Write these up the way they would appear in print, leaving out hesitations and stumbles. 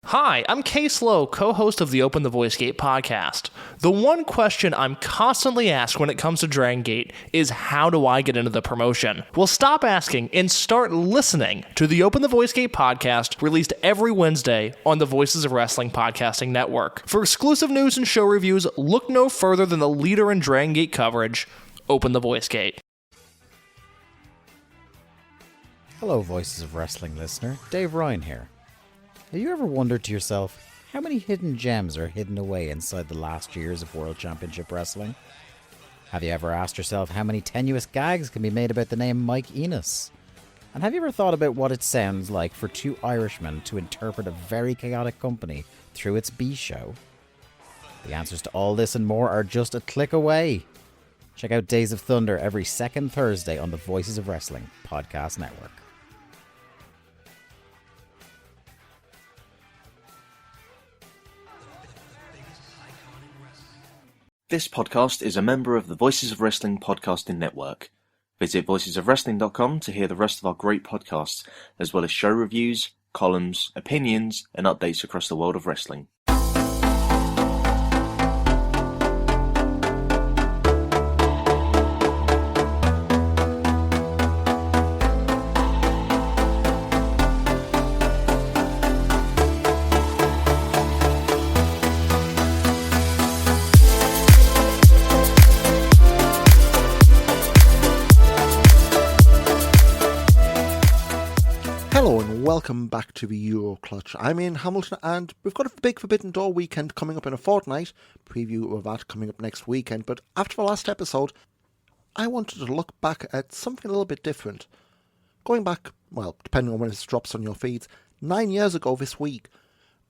Hi, I'm Case Lowe, co-host of the Open the Voice Gate podcast. The one question I'm constantly asked when it comes to Dragon Gate is, how do I get into the promotion? Well, stop asking and start listening to the Open the Voice Gate podcast, released every Wednesday on the Voices of Wrestling podcasting network. For exclusive news and show reviews, look no further than the leader in Dragon Gate coverage, Open the Voice Gate. Hello, Voices of Wrestling listener. Dave Ryan here. Have you ever wondered to yourself how many hidden gems are hidden away inside the last years of World Championship Wrestling? Have you ever asked yourself how many tenuous gags can be made about the name Mike Enos? And have you ever thought about what it sounds like for two Irishmen to interpret a very chaotic company through its B-show? The answers to all this and more are just a click away. Check out Days of Thunder every second Thursday on the Voices of Wrestling podcast network. This podcast is a member of the Voices of Wrestling podcasting network. Visit voicesofwrestling.com to hear the rest of our great podcasts, as well as show reviews, columns, opinions, and updates across the world of wrestling. Hello and welcome back to the Euro Clutch. I'm Ian Hamilton and we've got a big Forbidden Door weekend coming up in a fortnight. Preview of that coming up next weekend. But after the last episode, I wanted to look back at something a little bit different. Going back, well, depending on when it drops on your feeds, 9 years ago this week.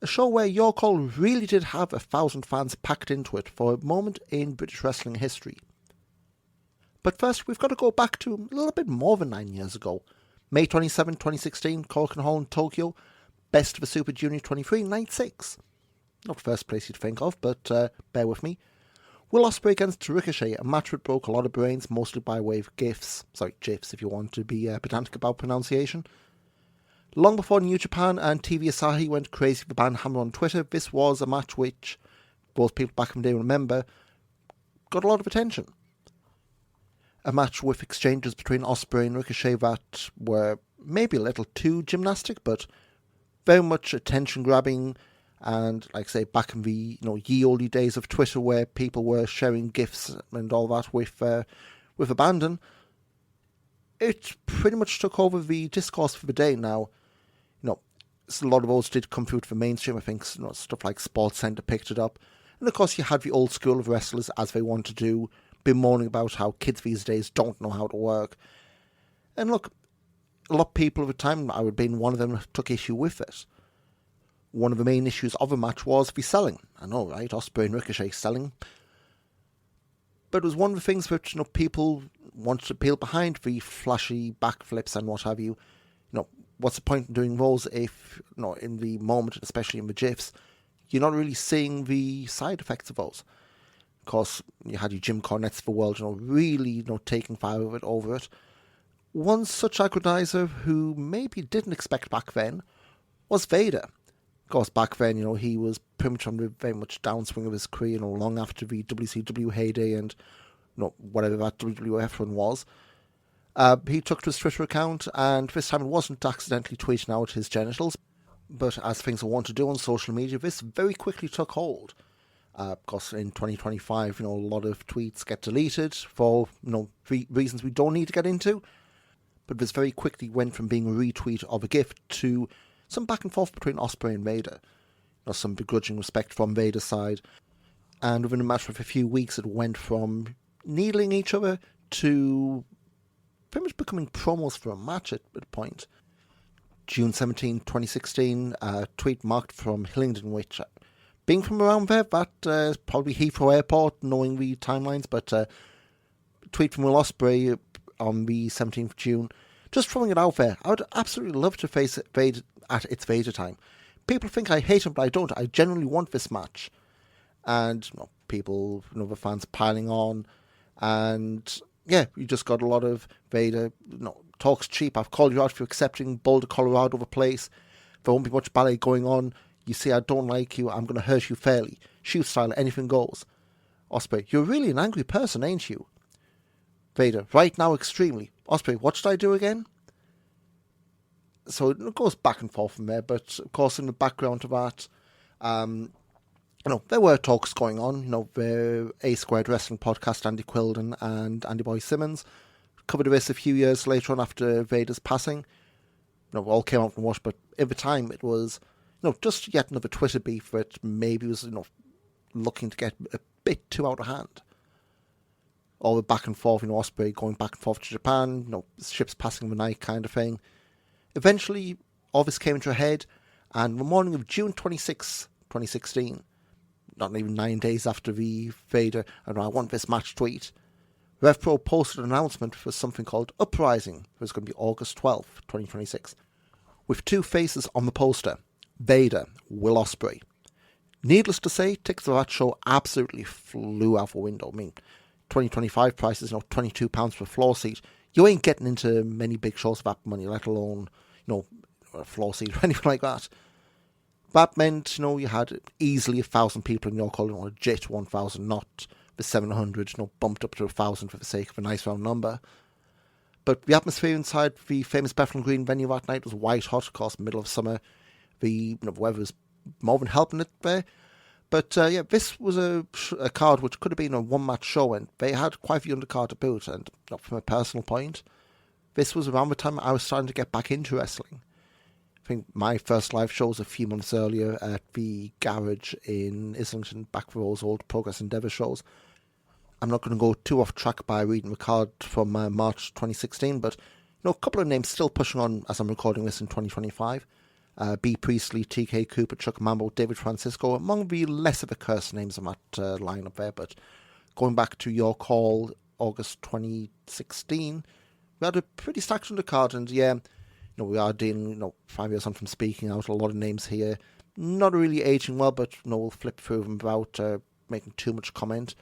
A show where your call really did have 1,000 fans packed into it for a moment in British wrestling history. But first, we've got to go back to a little bit more than 9 years ago. May 27, 2016, Korakuen Hall in Tokyo. Best of the Super Junior 23, Night 6. Not the first place you'd think of, but bear with me. Will Ospreay against Ricochet, a match that broke a lot of brains, mostly by way of GIFs. Sorry, GIFs if you want to be pedantic about pronunciation. Long before New Japan and TV Asahi went crazy for ban hammer on Twitter, this was a match which, both people back in the day remember, got a lot of attention. A match with exchanges between Ospreay and Ricochet that were maybe a little too gymnastic, but very much attention-grabbing. And, like I say, back in the ye olde days of Twitter, where people were sharing GIFs and all that with abandon, it pretty much took over the discourse for the day. Now, a lot of those did come through to the mainstream. I think stuff like SportsCenter picked it up, and of course you had the old school of wrestlers, as they want to do, bemoaning about how kids these days don't know how to work. And look, a lot of people at the time, I would have been one of them, took issue with it. One of the main issues of the match was the selling. I know, right? Ospreay and Ricochet selling. But it was one of the things which people wanted to peel behind, the flashy backflips and what have you. What's the point in doing those if, in the moment, especially in the GIFs, you're not really seeing the side effects of those. Of course, you had your Jim Cornettes of the world, really, taking fire over it. One such aggrandizer who maybe didn't expect back then was Vader. Of course, back then, he was pretty much on the very much downswing of his career, long after the WCW heyday and, whatever that WWF one was. He took to his Twitter account, and this time it wasn't accidentally tweeting out his genitals, but as things are wont to do on social media, this very quickly took hold. Of course, in 2025, a lot of tweets get deleted for, reasons we don't need to get into. But this very quickly went from being a retweet of a GIF to some back and forth between Ospreay and Vader. Some begrudging respect from Vader's side. And within a matter of a few weeks, it went from needling each other to pretty much becoming promos for a match at a point. June 17, 2016, a tweet marked from Hillingdon, which, being from around there, that is probably Heathrow Airport, knowing the timelines, but tweet from Will Ospreay on the 17th of June, just throwing it out there. I would absolutely love to face Vader at its Vader time. People think I hate him, but I don't. I genuinely want this match. And people, the fans piling on, and yeah, you just got a lot of Vader, talks cheap. I've called you out for accepting Boulder, Colorado, the place. There won't be much ballet going on. You say I don't like you, I'm going to hurt you fairly. Shoot style, anything goes. Ospreay, you're really an angry person, ain't you? Vader, right now extremely. Ospreay, what should I do again? So it goes back and forth from there, but of course in the background of that, there were talks going on. The A Squared Wrestling podcast, Andy Quilden and Andy Boy Simmons covered this a few years later on after Vader's passing. All came out from wash, but at the time it was, just yet another Twitter beef that maybe was, looking to get a bit too out of hand. All the back and forth, Ospreay going back and forth to Japan, ships passing the night kind of thing. Eventually, all this came into a head, and the morning of June 26, 2016, not even 9 days after the Vader, I want this match tweet, RevPro posted an announcement for something called Uprising. It was going to be August 12th, 2026, with two faces on the poster, Vader, Will Ospreay. Needless to say, tickets for that show absolutely flew out the window. 2025 prices, £22 per floor seat. You ain't getting into many big shows for that money, let alone, a floor seat or anything like that. That meant, you had easily 1,000 people in your call, a legit 1,000, not the 700, bumped up to 1,000 for the sake of a nice round number. But the atmosphere inside the famous Bethnal Green venue that night was white hot, of course, middle of summer. The weather was more than helping it there. But this was a card which could have been a one-match show, and they had quite a few undercard to boot. And from a personal point, this was around the time I was starting to get back into wrestling. I think my first live show was a few months earlier at the garage in Islington, back for those old Progress Endeavour shows. I'm not going to go too off track by reading the card from March 2016, but a couple of names still pushing on as I'm recording this in 2025. B. Priestley, TK Cooper, Chuck Mambo, David Francisco, among the less of a curse names on that lineup there. But going back to your call, August 2016, we had a pretty stacked undercard, and we are dealing, 5 years on from speaking out, a lot of names here, not really aging well, but we'll flip through them without making too much comment.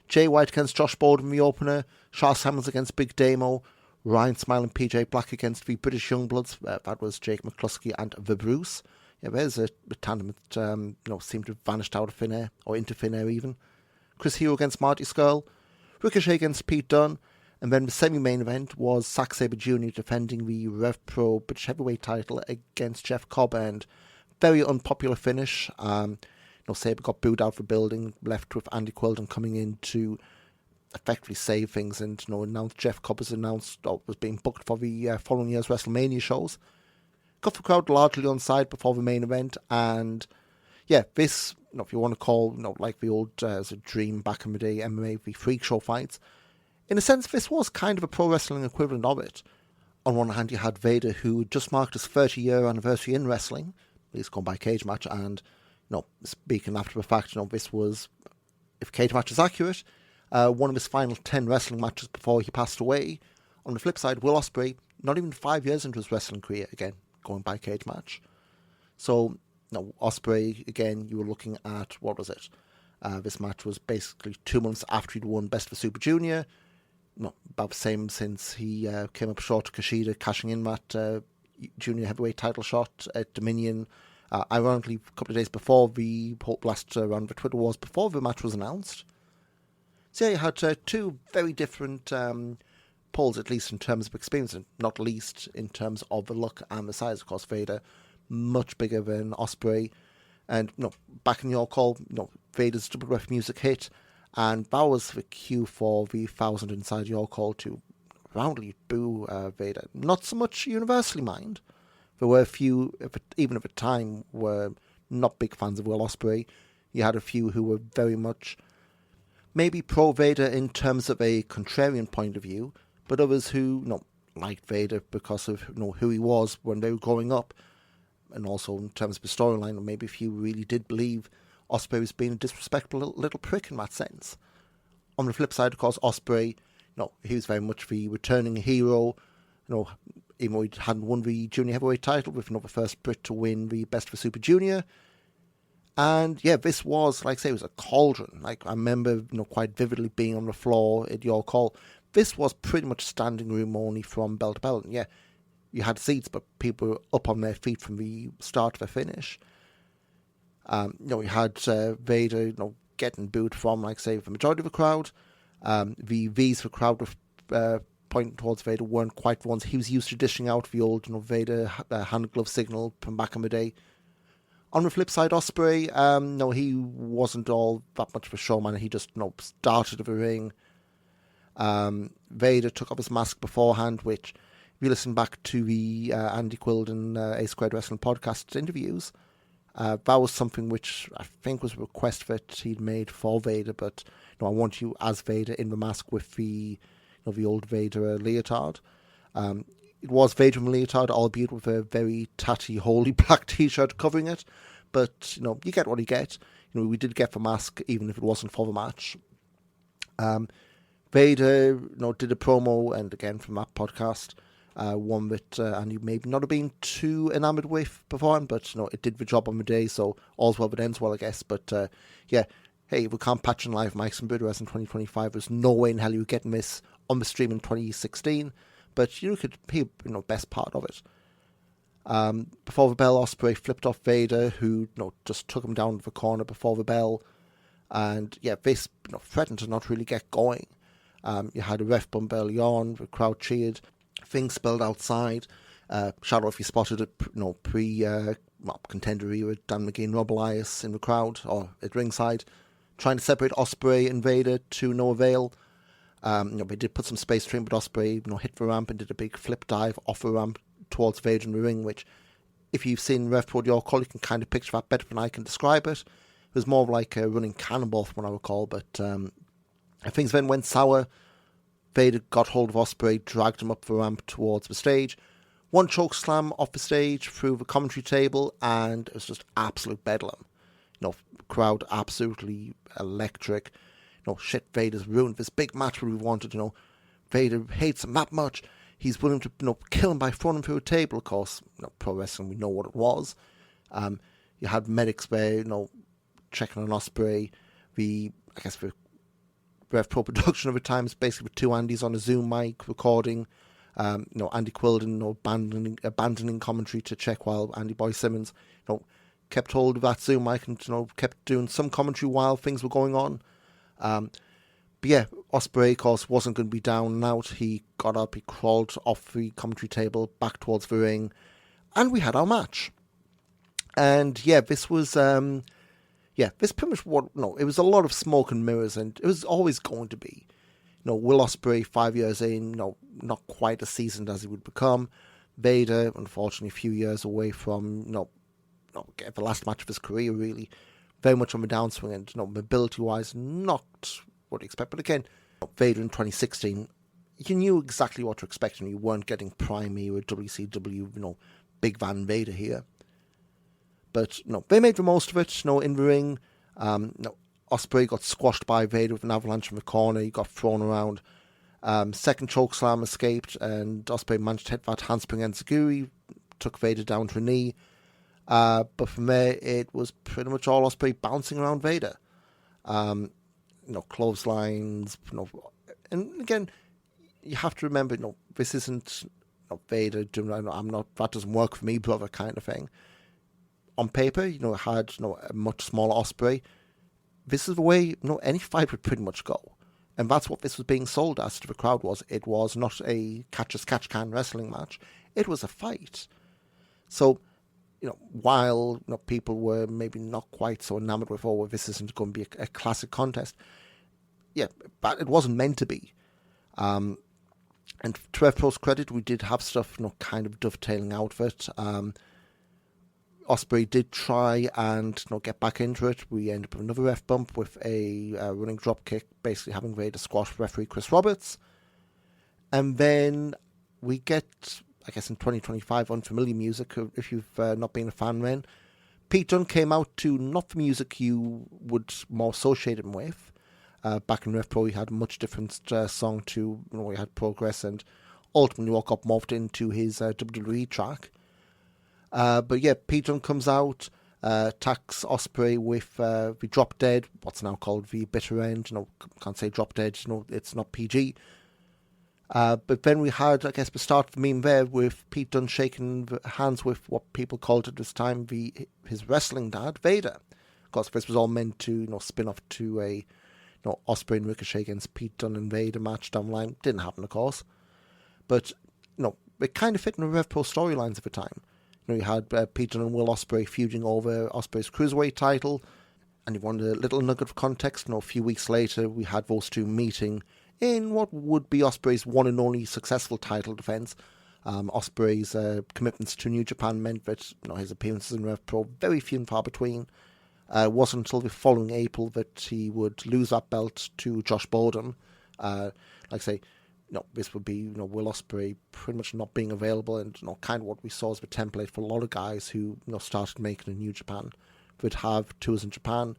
Jay White against Josh Borden in the opener, Charles Samuels against Big Damo, Ryan Smile and PJ Black against the British Youngbloods. That was Jake McCluskey and The Bruce. There's a tandem that seemed to have vanished out of thin air, or into thin air even. Chris Hero against Marty Skrull, Ricochet against Pete Dunne, and then the semi-main event was Zack Sabre Jr. defending the Rev Pro British Heavyweight title against Jeff Cobb, and very unpopular finish. Sabre got booed out of the building, left with Andy Quilden coming in to effectively save things, and announced Jeff Cobb was being booked for the following year's WrestleMania shows. Got the crowd largely on side before the main event, and this, if you want to call, like the old as a dream back in the day MMA, the freak show fights, in a sense this was kind of a pro wrestling equivalent of it. On one hand you had Vader, who just marked his 30-year anniversary in wrestling, he's gone by cage match, and speaking after the fact, this was, if cage match is accurate, one of his final 10 wrestling matches before he passed away. On the flip side, Will Ospreay, not even 5 years into his wrestling career, again, going by cage match. So, Ospreay, again, you were looking at, what was it? This match was basically 2 months after he'd won Best of Super Junior. About the same since he came up short to Kushida, cashing in that junior heavyweight title shot at Dominion. Ironically, a couple of days before the last round of the Twitter Wars, before the match was announced. So you had two very different polls, at least in terms of experience, and not least in terms of the look and the size. Of course, Vader, much bigger than Ospreay. And back in your call, Vader's double ref music hit, and that was the cue for the 1,000 inside your call to roundly boo Vader. Not so much universally mind. There were a few, even at the time, were not big fans of Will Ospreay. You had a few who were very much maybe pro-Vader in terms of a contrarian point of view, but others who liked Vader because of who he was when they were growing up, and also in terms of the storyline, or maybe a few really did believe Ospreay was being a disrespectful little prick in that sense. On the flip side, of course, Ospreay, he was very much the returning hero, even though he hadn't won the junior heavyweight title, with the first Brit to win the Best for Super Junior. And this was, like I say, it was a cauldron. Like, I remember, quite vividly being on the floor at your call. This was pretty much standing room only from bell to bell. And you had seats, but people were up on their feet from the start to the finish. We had Vader, getting booed from, like, say, the majority of the crowd. The V's the crowd were pointing towards Vader weren't quite the ones he was used to dishing out, the old, Vader hand glove signal from back in the day. On the flip side, Ospreay, he wasn't all that much of a showman. He just, started the ring. Vader took off his mask beforehand, which, if you listen back to the Andy Quilden A Squared Wrestling podcast interviews, that was something which I think was a request that he'd made for Vader, but I want you as Vader in the mask with the the old Vader leotard. It was Vader in leotard, albeit with a very tatty, holy black t-shirt covering it, but you get what you get. We did get the mask, even if it wasn't for the match. Vader, did a promo, and again from that podcast, one that Andy maybe not have been too enamoured with beforehand, but it did the job on the day, so all's well that ends well, I guess. But hey, we can't patch in live mics and Buddha in 2025. There's no way in hell you were getting this on the stream in 2016, but you could be best part of it. Before the bell, Ospreay flipped off Vader, who just took him down to the corner before the bell, and this threatened to not really get going. You had a ref bump early on, the crowd cheered, things spilled outside. Shout out if you spotted it, contender era, Dan McGee, Rob Elias in the crowd or at ringside, trying to separate Ospreay and Vader to no avail. They did put some space between, but Ospreay hit the ramp and did a big flip dive off the ramp towards Vader in the ring, which, if you've seen Ref Pro Your Call, you can kind of picture that better than I can describe it. It was more like a running cannonball from what I recall, but things then went sour. Vader got hold of Ospreay, dragged him up the ramp towards the stage. One choke slam off the stage through the commentary table, and it was just absolute bedlam. Crowd absolutely electric. Shit, Vader's ruined this big match where we wanted. Vader hates him that much. He's willing to kill him by throwing him through a table. Of course, pro wrestling, we know what it was. You had medics there, checking on Ospreay. The Rev Pro production of the times, basically with two Andys on a Zoom mic recording. Andy Quilden, abandoning commentary to check while Andy Boy Simmons, kept hold of that Zoom mic and kept doing some commentary while things were going on. Ospreay, of course, wasn't going to be down and out. He got up, he crawled off the commentary table back towards the ring, and we had our match. And this was this pretty much it was a lot of smoke and mirrors, and it was always going to be. Will Ospreay 5 years in, not quite as seasoned as he would become. Vader, unfortunately, a few years away from, the last match of his career, really. Very much on the downswing, and, mobility-wise, not what you expect. But again, Vader in 2016, you knew exactly what to expect, and you weren't getting prime era WCW, Big Van Vader here. But, they made the most of it, in the ring. Ospreay got squashed by Vader with an avalanche from the corner. He got thrown around. Second chokeslam escaped, and Ospreay managed to hit that handspring enziguri, took Vader down to a knee. But from there, it was pretty much all Ospreay bouncing around Vader. Clotheslines, and again, you have to remember, this isn't Vader doing, that doesn't work for me, brother, kind of thing. On paper, it had, a much smaller Ospreay. This is the way, any fight would pretty much go. And that's what this was being sold as to the crowd was. It was not a catch-as-catch-can wrestling match. It was a fight. So, while people were maybe not quite so enamored with, this isn't going to be a classic contest, but it wasn't meant to be. And to Rev Pro's credit, we did have stuff, kind of dovetailing out of it. Ospreay did try and get back into it. We ended up with another ref bump with a running drop kick, basically having Vader squash referee Chris Roberts. And then we get, I guess in 2025, unfamiliar music, if you've not been a fan then. Pete Dunne came out to not the music you would more associate him with. Back in Rev Pro, he had a much different song to, we had Progress, and ultimately woke up morphed into his WWE track. Pete Dunne comes out, attacks Ospreay with the drop dead, what's now called the bitter end. Can't say drop dead, it's not PG. But then we had, I guess, the start of the meme there with Pete Dunne shaking hands with what people called at this time his wrestling dad, Vader. Because this was all meant to, spin off to a, Ospreay and Ricochet against Pete Dunne and Vader match down the line. Didn't happen, of course. But, it kind of fit in the Rev Pro storylines at the time. You had Pete Dunne and Will Ospreay feuding over Ospreay's Cruiserweight title. And you wanted a little nugget of context. A few weeks later, we had those two meeting in what would be Ospreay's one and only successful title defence. Ospreay's commitments to New Japan meant that his appearances in Rev Pro very few and far between. It wasn't until the following April that he would lose that belt to Josh Bowden. Like I say, this would be Will Ospreay pretty much not being available, and kind of what we saw as the template for a lot of guys who started making in New Japan. Would have tours in Japan.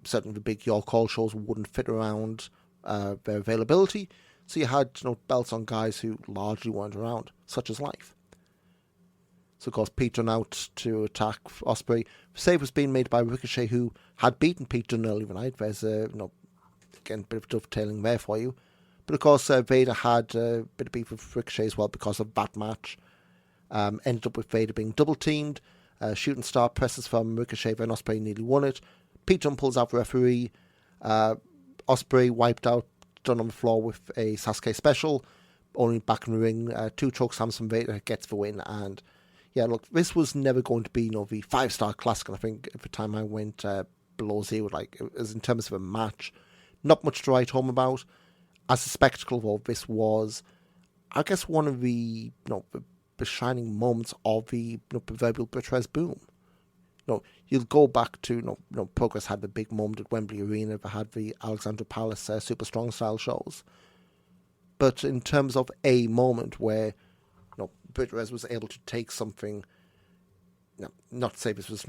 Certainly the big York Hall shows wouldn't fit around their availability, so you had belts on guys who largely weren't around, such as Life. So of course Pete Dunne out to attack Ospreay. The save was being made by Ricochet, who had beaten Pete Dunne earlier the night. There's again a bit of dovetailing there for you. But of course Vader had a bit of beef with Ricochet as well because of that match. Ended up with Vader being double teamed. Shooting star presses from Ricochet, then Ospreay nearly won it. Pete Dunne pulls out the referee. Ospreay wiped out Dunne on the floor with a Sasuke special. Only back in the ring, 2 chokeslams from Vader gets the win. And yeah, look, this was never going to be the 5-star classic. And I think at the time I went below 0, as in terms of a match, not much to write home about. As a spectacle, though, this was, I guess, one of the the shining moments of the proverbial Buttress boom. You'll go back to Progress had the big moment at Wembley Arena. They had the Alexandra Palace Super Strong style shows. But in terms of a moment where Buttress was able to take something, not to say this was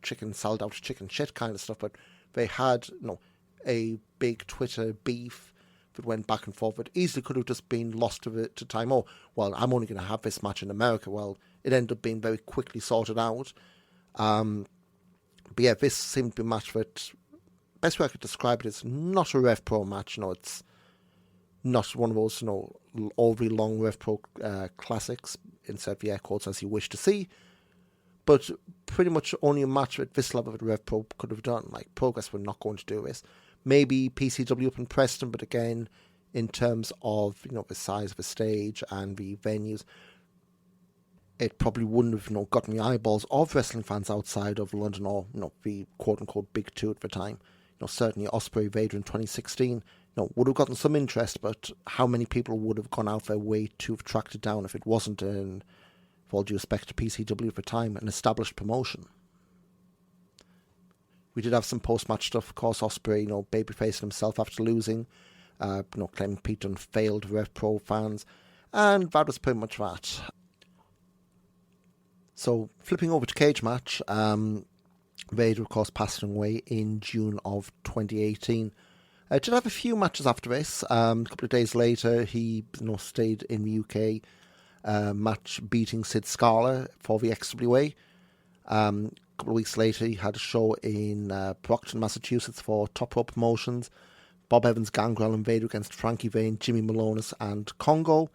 chicken salad out of chicken shit kind of stuff, but they had a big Twitter beef that went back and forth. It easily could have just been lost to time. Oh, well, I'm only going to have this match in America. Well, it ended up being very quickly sorted out. But yeah, this seemed to be a match that, best way I could describe it, is not a Rev Pro match. It's not one of those, overly long Rev Pro classics, insert the air quotes as you wish to see. But pretty much only a match at this level that Rev Pro could have done. Progress were not going to do this. Maybe PCW up in Preston, but again, in terms of the size of the stage and the venues, it probably wouldn't have gotten the eyeballs of wrestling fans outside of London or the quote unquote big two at the time. Certainly Ospreay Vader in 2016 would have gotten some interest, but how many people would have gone out their way to have tracked it down if it wasn't, with all due respect to PCW at the time, an established promotion? We did have some post-match stuff. Of course, Ospreay, babyfacing himself after losing, claiming Pete Dunne failed Rev Pro fans, and that was pretty much that. So, flipping over to Cage Match, Vader, of course, passing away in June of 2018. Did have a few matches after this. A couple of days later, he stayed in the UK, match beating Sid Scala for the XWA. A couple of weeks later, he had a show in Brockton, Massachusetts for Top Rope Promotions. Bob Evans, Gangrel and Vader against Frankie Vane, Jimmy Malonis and Congo.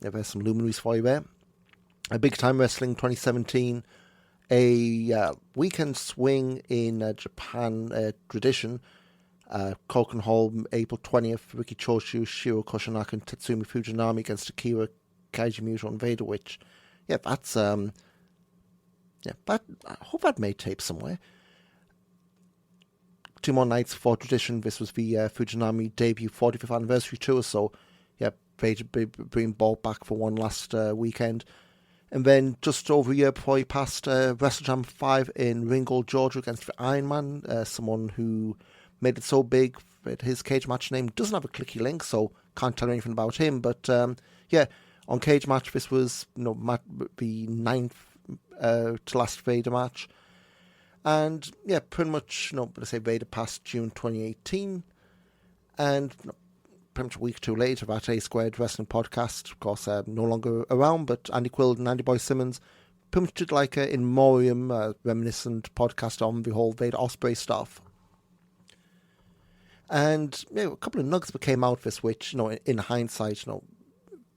There's some luminaries for you there. A Big Time Wrestling 2017. A weekend swing in Japan tradition. Koken Hall, April 20th. Riki Choshu, Shiro Koshinaka and Tatsumi Fujinami against Akira, Kaiji Muto and Vader, which, yeah, that's... but I hope that made tape somewhere. 2 more nights for tradition. This was the Fujinami debut 45th anniversary tour, so yeah, Vader being brought back for one last weekend. And then just over a year before he passed, WrestleJam 5 in Ringgold, Georgia against the Iron Man, someone who made it so big that his Cage Match name doesn't have a clicky link, so can't tell you anything about him. But yeah, on Cage Match, this was the 9th to last Vader match. And yeah, pretty much, let's say Vader passed June 2018. And pretty much a week or two later, that A Squared Wrestling Podcast, of course, no longer around, but Andy Quill and Andy Boy Simmons pretty much did like an in memoriam, reminiscent podcast on the whole Vader Ospreay stuff. And a couple of nuggets that came out of this, which, in hindsight,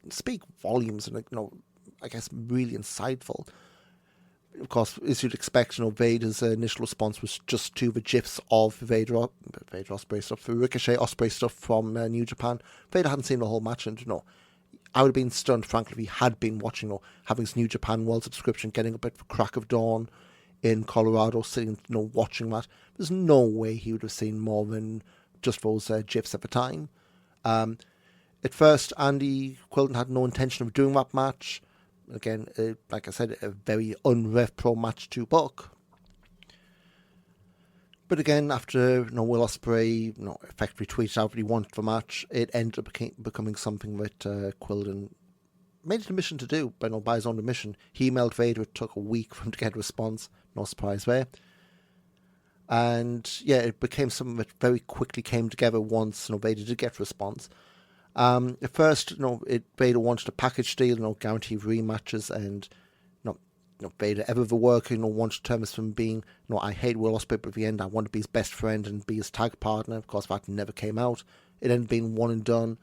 speak volumes and, I guess really insightful. Of course, as you'd expect, Vader's initial response was just to the gifs of Vader Ospreay stuff, the Ricochet Ospreay stuff from New Japan. Vader hadn't seen the whole match, and I would have been stunned, frankly, if he had been watching, having his New Japan World subscription, getting up at the crack of dawn in Colorado, sitting, watching that. There's no way he would have seen more than just those gifs at the time. At first, Andy Quildan had no intention of doing that match. Again, like I said, a very un-Rev Pro match to book. But again, after Will Ospreay effectively tweeted out that he wanted the match, it ended up becoming something that Quildan made it a mission to do, but by his own admission. He emailed Vader. It took a week for him to get a response. No surprise there. And yeah, it became something that very quickly came together once Vader did get a response. At first, Vader wanted a package deal, guaranteed rematches, and Vader, ever the worker, wanted to turn this from being, I hate Will Ospreay, but at the end I want to be his best friend and be his tag partner. Of course, that never came out. It ended up being one and done.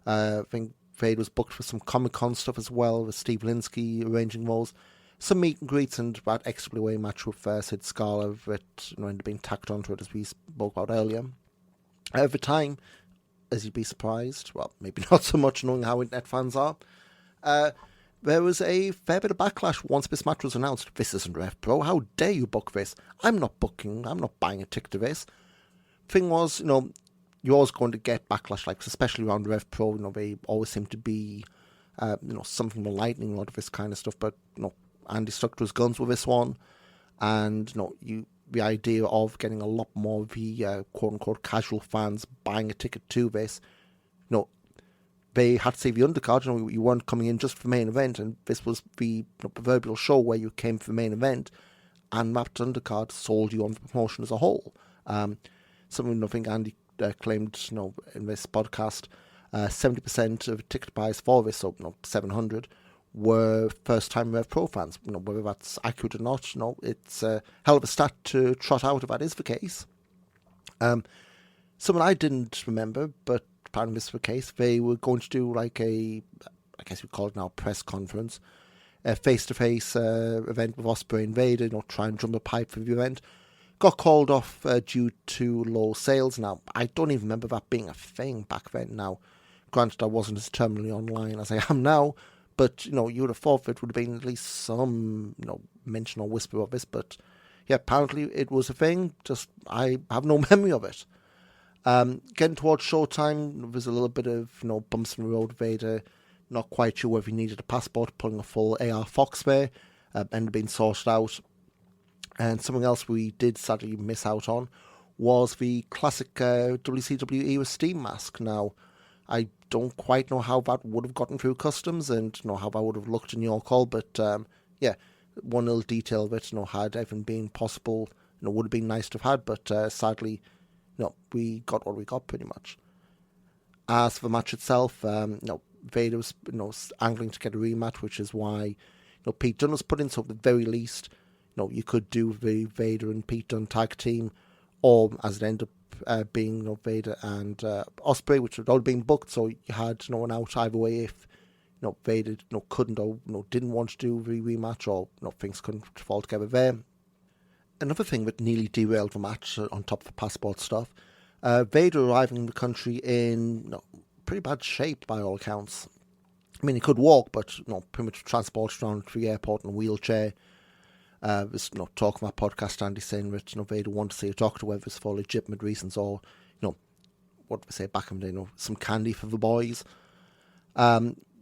I think Vader was booked for some Comic-Con stuff as well, with Steve Linsky arranging those. Some meet and greets, and that XWA match with Sid Scala that ended up being tacked onto it, as we spoke about earlier. At the time, as you'd be surprised, well, maybe not so much knowing how internet fans are, there was a fair bit of backlash once this match was announced. This isn't Rev Pro. How dare you book this? I'm not buying a ticket to this. Thing was, you're always going to get backlash like this, especially around Rev Pro. They always seem to be, something more lightning out of this kind of stuff. But, Andy stuck to his guns with this one. And, the idea of getting a lot more of the quote-unquote casual fans buying a ticket to this, they had to see the undercard. You weren't coming in just for the main event, and this was the proverbial show where you came for the main event, and that undercard sold you on the promotion as a whole. Something I think Andy claimed, in this podcast, 70% of ticket buys for this, so 700, were first-time Rev Pro fans. Whether that's accurate or not, it's a hell of a stat to trot out if that is the case. Someone I didn't remember, but apparently this was the case, they were going to do like I guess we call it now, press conference, a face-to-face event with Ospreay and Vader, try and drum the pipe for the event. Got called off due to low sales. Now, I don't even remember that being a thing back then. Now, granted, I wasn't as terminally online as I am now, but, you would have thought it would have been at least some, mention or whisper of this. But, yeah, apparently it was a thing. Just, I have no memory of it. Getting towards showtime, there was a little bit of, bumps in the road. Vader, not quite sure whether he needed a passport, pulling a full AR Fox there, ended up being sorted out. And something else we did sadly miss out on was the classic WCW era steam mask. Now, I don't quite know how that would have gotten through customs and how that would have looked in your call, but yeah, one little detail of it, had even been possible, would have been nice to have had, but sadly, we got what we got pretty much. As for the match itself, Vader was, angling to get a rematch, which is why, Pete Dunne was put in, so at the very least, you could do the Vader and Pete Dunne tag team, or as it ended up being Vader and Ospreay, which had already been booked, so you had an out either way if Vader couldn't or didn't want to do the rematch, or things couldn't fall together there. Another thing that nearly derailed the match, on top of the passport stuff, Vader arriving in the country in pretty bad shape by all accounts. I mean, he could walk, but pretty much transported around to the airport in a wheelchair. There's talk on my podcast, Andy saying that Vader wanted to see a doctor, whether it's for legitimate reasons or what do we say back in the day, some candy for the boys. We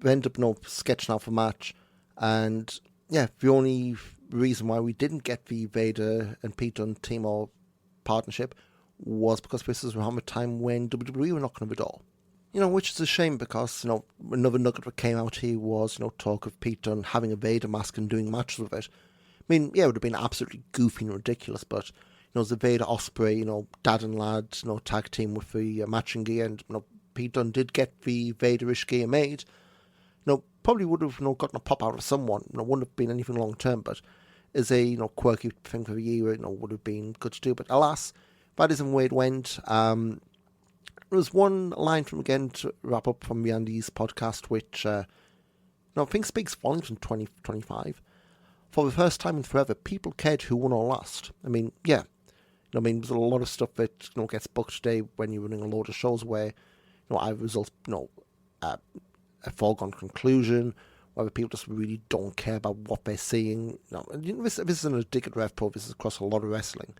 ended up sketching out the match, and yeah, the only reason why we didn't get the Vader and Pete Dunne team or partnership was because this was around the time when WWE were knocking on the door. Which is a shame because, another nugget that came out here was, talk of Pete Dunne having a Vader mask and doing matches with it. I mean, yeah, it would have been absolutely goofy and ridiculous, but, the Vader Ospreay, dad and lad, tag team with the matching gear, and, Pete Dunne did get the Vader-ish gear made. Probably would have, gotten a pop out of someone. Wouldn't have been anything long term, but as a, quirky thing for the year, would have been good to do. But alas, that isn't where it went. There was one line from, again, to wrap up from the Andy's podcast, which, I think speaks volumes in 2025. for the first time in forever, people cared who won or lost. I mean, yeah. There's a lot of stuff that, gets booked today when you're running a load of shows where, either results, a foregone conclusion, whether people just really don't care about what they're seeing. This isn't a dig at RevPro, this is across a lot of wrestling.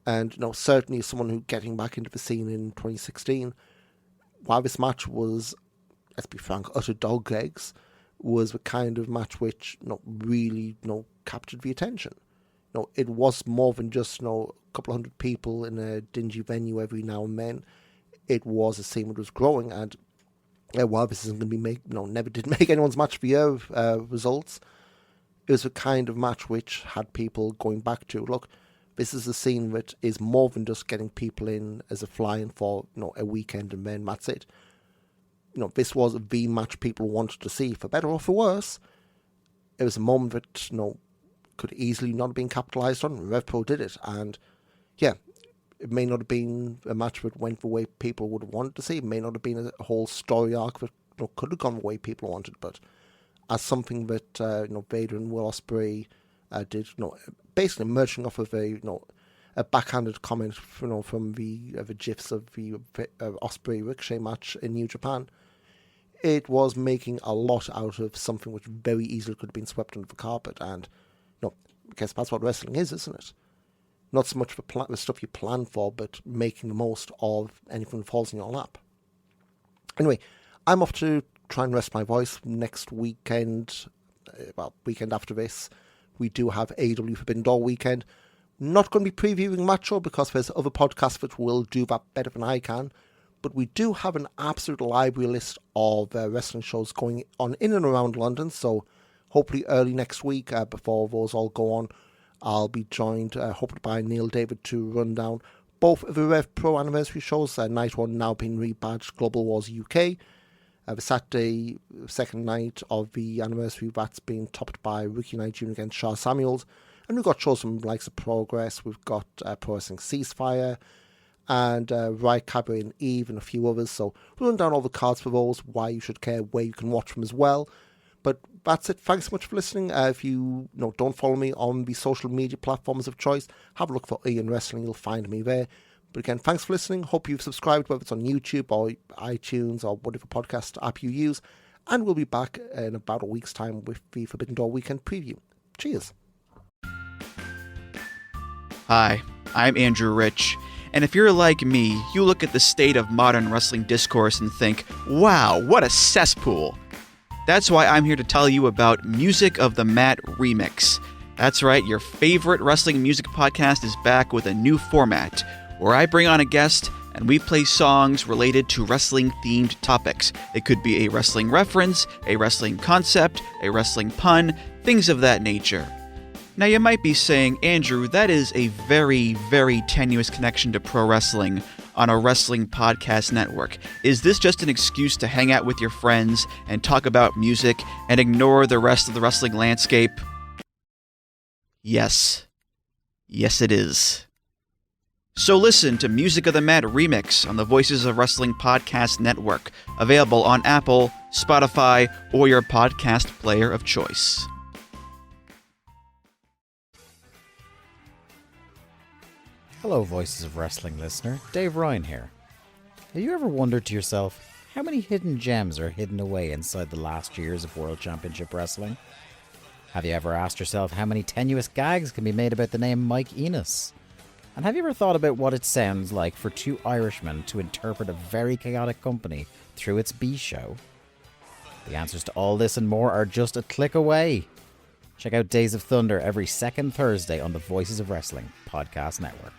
And, certainly as someone who getting back into the scene in 2016, while this match was, let's be frank, utter dog eggs, was the kind of match which, really, captured the attention. It was more than just, a couple of hundred people in a dingy venue every now and then. It was a scene that was growing, and while this isn't going to be never did make anyone's match of the year results, it was a kind of match which had people going back to, look, this is a scene that is more than just getting people in as a fly-in for, a weekend and then that's it. This was the match people wanted to see, for better or for worse. It was a moment that, could easily not have been capitalised on. RevPro did it, and yeah, it may not have been a match that went the way people would have wanted to see. It may not have been a whole story arc that could have gone the way people wanted, but as something that Vader and Will Ospreay did, basically emerging off of a backhanded comment, from the gifs of the Ospreay Ricochet match in New Japan. It was making a lot out of something which very easily could have been swept under the carpet, and I guess that's what wrestling is, isn't it? Not so much the stuff you plan for, but making the most of anything that falls in your lap. Anyway, I'm off to try and rest my voice next weekend. Weekend after this, we do have AEW Forbidden Door weekend. Not going to be previewing Macho because there's other podcasts that will do that better than I can. But we do have an absolute library list of wrestling shows going on in and around London. So hopefully early next week, before those all go on, I'll be joined, hopefully by Neil David, to run down both of the Rev Pro anniversary shows. Night 1 now being rebadged Global Wars UK. The Saturday, second night of the anniversary, that's being topped by Ricky Knight Jr. against Charles Samuels. And we've got shows from the likes of Progress, we've got Pro Wrestling Ceasefire, and Riot Cabaret and Eve, and a few others. So we'll run down all the cards for those, why you should care, where you can watch them as well. But that's it. Thanks so much for listening. If you don't follow me on the social media platforms of choice, have a look for Ian Wrestling. You'll find me there. But again, thanks for listening. Hope you've subscribed, whether it's on YouTube or iTunes or whatever podcast app you use. And we'll be back in about a week's time with the Forbidden Door weekend preview. Cheers. Hi, I'm Andrew Rich. And if you're like me, you look at the state of modern wrestling discourse and think, wow, what a cesspool. That's why I'm here to tell you about Music of the Mat Remix. That's right, your favorite wrestling music podcast is back with a new format, where I bring on a guest and we play songs related to wrestling-themed topics. It could be a wrestling reference, a wrestling concept, a wrestling pun, things of that nature. Now you might be saying, Andrew, that is a very, very tenuous connection to pro wrestling on a wrestling podcast network. Is this just an excuse to hang out with your friends and talk about music and ignore the rest of the wrestling landscape? Yes. Yes, it is. So listen to Music of the Mat Remix on the Voices of Wrestling Podcast Network, available on Apple, Spotify, or your podcast player of choice. Hello, Voices of Wrestling listener. Dave Ryan here. Have you ever wondered to yourself how many hidden gems are hidden away inside the last years of World Championship Wrestling? Have you ever asked yourself how many tenuous gags can be made about the name Mike Enos? And have you ever thought about what it sounds like for two Irishmen to interpret a very chaotic company through its B show? The answers to all this and more are just a click away. Check out Days of Thunder every second Thursday on the Voices of Wrestling Podcast Network.